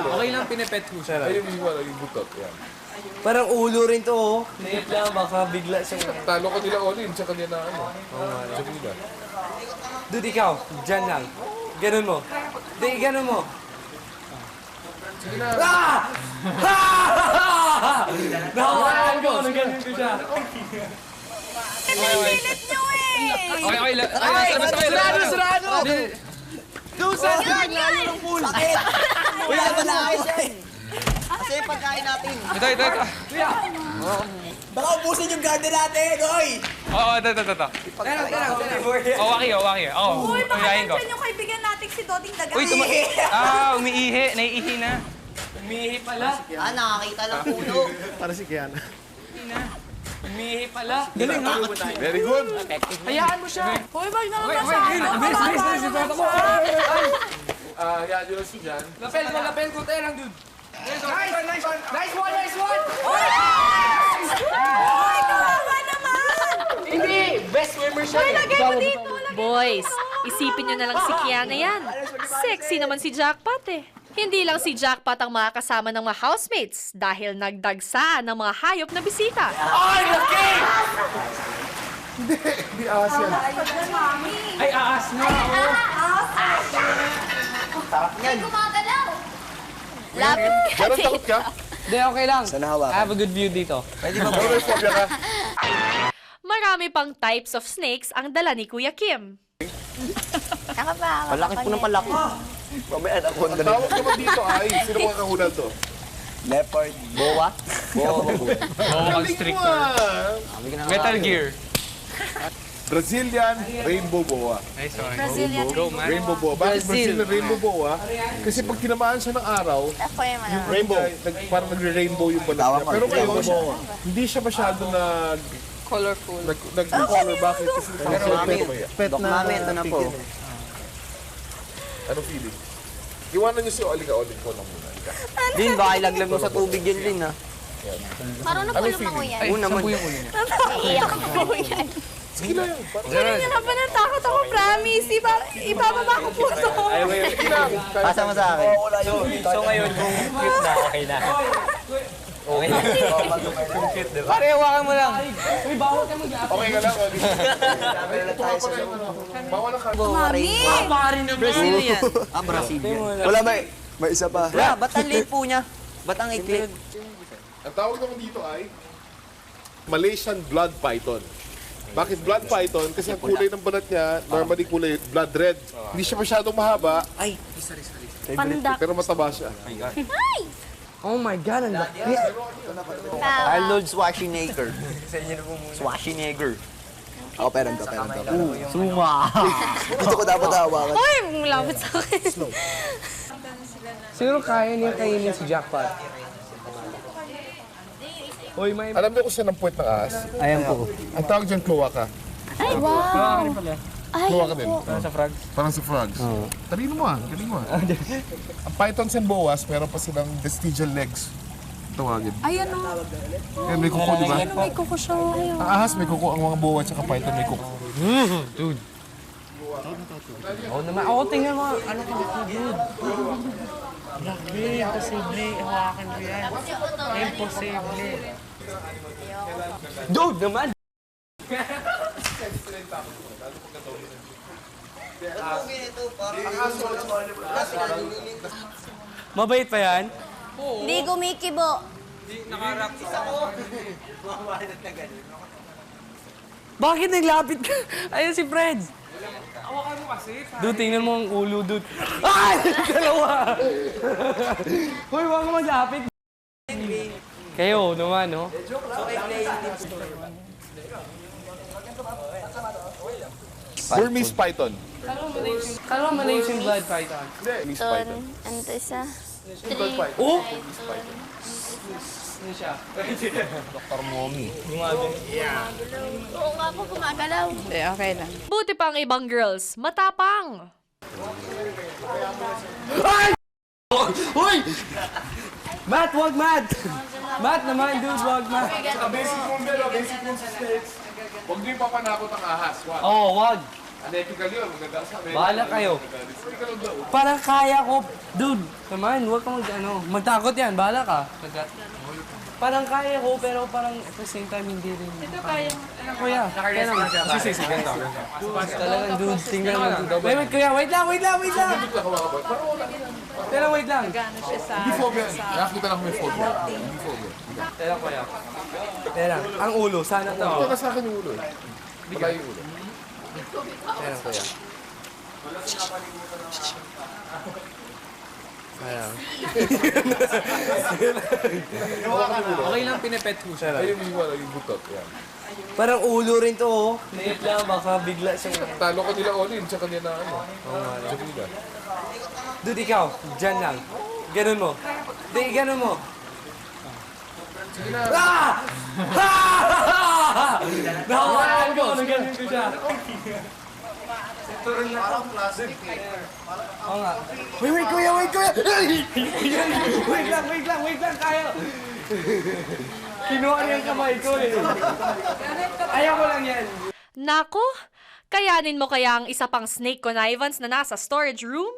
Okay lang, pinepet ko siya. Ayun yung butot. Yan. Parang ulo rin to, oh. Nait lang, baka bigla siyang... Talo ka nila Olin, tsaka nila ano. Sa nila. Dude, ikaw, dyan lang. Ganun mo. Di, ganun mo. Sige na. Ah! Nakakaan ko, ganun ko siya. Pilit nyo eh! Okay, Sarado! Doon sa Yun, yun! Wala ba na ayos yan? Kasi yung pagkain natin. Ito. Baka ubusin yung garden natin, oy! Oo, ito. Oh, waki. Oo, Uy, baka uyahin ko. nandiyan yung kaibigan natin si Doding Daga. Uy, umiihi. Naiihi na. Umihi pala. Ah, nakakita lang puno. Para si Kiana. Umihi pala. Galing ha. Very good. Hayaan mo siya. Uy, wag na naman sa Yan yun lang siya dyan. Lapel ko. Tayo lang, dude. Nice one! Uy, kawawa naman! Hindi! Best swimmer siya. Uy, lagay mo dito! Boys, isipin nyo na lang si Kiana yan. Sexy naman si Jackpot eh. Hindi lang si Jackpot ang makakasama ng mga housemates dahil nagdagsa ng mga hayop na bisita. Ay, laki! Hindi ahas yan. Ay, aas na. Ay, gumagalaw! Lapit ka Meron takot ka? Hindi, okay lang. Sana hawakan. I have a good view dito. Meron phobia ka? Marami pang types of snakes ang dala ni Kuya Kim. Palaki po ng palaki. Mamaya na ko Ang tawag naman dito ay, sino mga kahulan to? Leopard. Boa. Boa. Oo, constrictor. Metal Gear. Brazilian Rainbow Boa. Nice one. Brazilian. Go, man. Rainbow Boa. Bakit Brazilian Rainbow Boa? Kasi pag tinamaan siya ng araw, Ako yung ano. rainbow. Parang nagre-rainbow yung balat niya. Pero ngayon, hindi siya masyado Colorful. nag-color. Bakit? Kasi Pet na. Mami, ito na po. Anong feeling? Iwanan niyo si Oli ko lang muna. Din, baka ilaglag mo sa tubig yun din, ha? Parang napulong ako yan. Oo naman. Iiyak ako yan. Sige na yun. Hindi na pa natakot ako, promise. Ibababa ko po ito. Sige lang. Pasa mo sa akin. So ngayon, kung cute na, okay na. Okay na. Pare, hawakan mo lang. Uy, bawal ka mag-aapit. Okay ka lang, Oli. Bawal ang kanta. Mami! Pare na Brazilian. Ah, Brazilian. Wala may isa pa. Wala, ba't ang liit po niya? Ba't ang ikli? Ang tawag naman dito ay Malaysian Blood Python. Bakit blood python? Kasi ang kulay ng balat niya, normally kulay blood red. Hindi siya masyadong mahaba, Pandak. pero mataba siya. Oh my God, ang laki. Arnold Schwarzenegger. Schwarzenegger. Ako, peran to. Suma. Dito ko dapat hawakan. Uy, malapit sa akin. Siguro kaya niya kainin si Jackpot. Uy, may... Alam niyo kung saan ang puwet ng ahas? Ayan po. Ang tawag dyan, cloaca. Ay, wow! Ay, Cloaca din. Parang sa frogs. Parang sa frogs. Talino mo galing mo Ang pythons and boas, meron pa silang vestigial legs. Tawagin. Ayan o. Eh, may kuko, di ba? Ayan o, may kuko siya. Ayun. Ang ahas may kuko, ang mga boa at python may kuko. Dude. Oo naman. Oo, tingnan mo. Ano ka dito, dude? Laki. Imposible. Hawakan ko yan. Imposible. Dude naman! Mabait pa yan? Hindi gumikibo. Bakit naglapit ka? Ayun si Fred. Hawakan mo kasi. Dude, tingnan mo ang ulo, dude. Ay! Dalawa! Hoy, huwag ka maglapit. Kayo naman, no? Burmese python. Kala mo Malaysian blood python. Burmese python. Ano to isa? Oh! Dr. Mommy. Oo nga po, gumagalaw. Buti pa ang ibang girls, matapang. Uy! Matt, wag Matt! Matt naman, dude, wag Matt. Basic rule sa snakes. Huwag niyo ipapanakot ang ahas. Wag. Oo, wag. Unethical yun. Maganda sa amin. Bahala kayo. Parang kaya ko. Dude, naman, huwag kang magtakot yan. Bahala ka. Parang kaya ko, pero parang at the same time, hindi rin. Ito kaya. Kuya, kaya lang. Sige, ganito. Talagang dude, tingnan mo. Wait, kuya, wait lang. Pero wait lang. Hindi phobia. Nakakita lang may phobia. Hindi phobia. Tera, kuya. Tera, ang ulo, sana to. Ito na sa akin yung ulo eh. Wala yung ulo. Tera, kuya. Ayan. Okay lang, pinipet ko siya. Ay, yung butot. Yan. Parang ulo rin to, oh. Liit lang, baka bigla siyang... Talo ko nila Olin sa kanila ano. Jamila. Dude, ikaw, dyan lang. Ganun mo. Di, ganun mo. Sige na. Ah! Ah! Nakakaan ko, ganun ko siya. Oo nga. Wait, kuya! Wait lang, tayo. Kinuha niya yung kamay ko eh. Ayaw ko lang yan. Nako, kayanin mo kaya ang isa pang snake connivance na nasa storage room?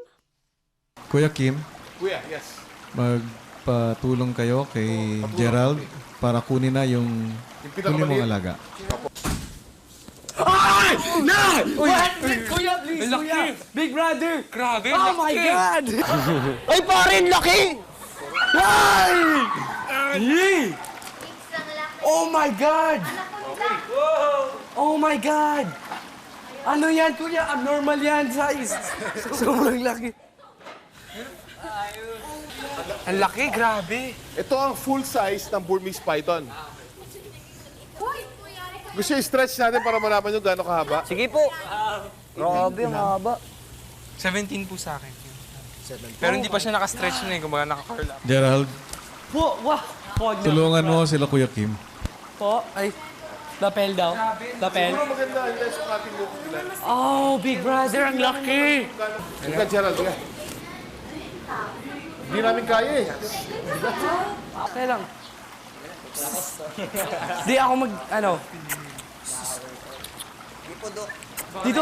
Kuya Kim, Kuya, yes. magpatulong kayo kay Gerald para kunin na yung kunin mong alaga. Ay! Na! What? Kuya, please, kuya. Big brother. Grabe, Oh my laki. God! Ay, parin, laki! Ay! Yee! Oh my God! Oh my God! Ano yan, kuya? Abnormal yan, size. Sobrang laki. Ang laki, grabe. Ito ang full size ng Burmese python. Gusto i-stretch natin para malaman nyo gano'ng kahaba? Sige po. Grabe, ang haba. 17 po sa akin. Pero hindi pa siya nakastretch na eh, kumbaga naka-curl up. Gerald, Po, wah! Huwag na. tulungan mo sila Kuya Kim. Po, ay. Lapel daw. Lapel. Siguro maganda yung sukatin mo nila. Oh, big brother, ang laki! Sige, Gerald, sige. Hindi namin kaya eh. Okay lang. Di ako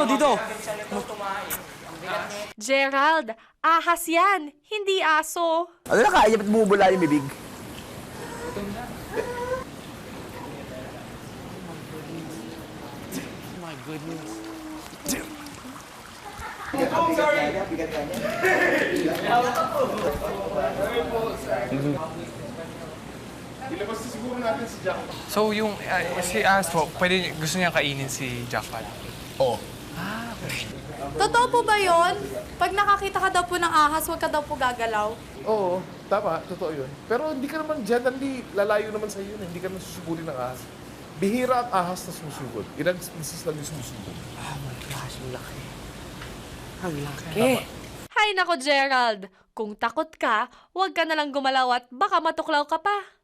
Dito. Gerald, ahas yan, hindi aso. Ano na kaya? Ba't bumubula yung bibig? My goodness. Ilabas na siguro natin si Jack. So yung si Aso, pwede gusto niya kainin si Jackpot. Oo. Totoo po ba yun? Pag nakakita ka daw po ng ahas, huwag ka daw po gagalaw. Oo, tama, totoo yun. Pero hindi ka naman generally, lalayo naman sa iyo, hindi ka naman susugulin ng ahas. Bihira ang ahas na sumusugod. Ilang species lang yung sumusugod. Ang laki. Hay nako Gerald, kung takot ka, huwag ka nalang gumalaw at baka matuklaw ka pa.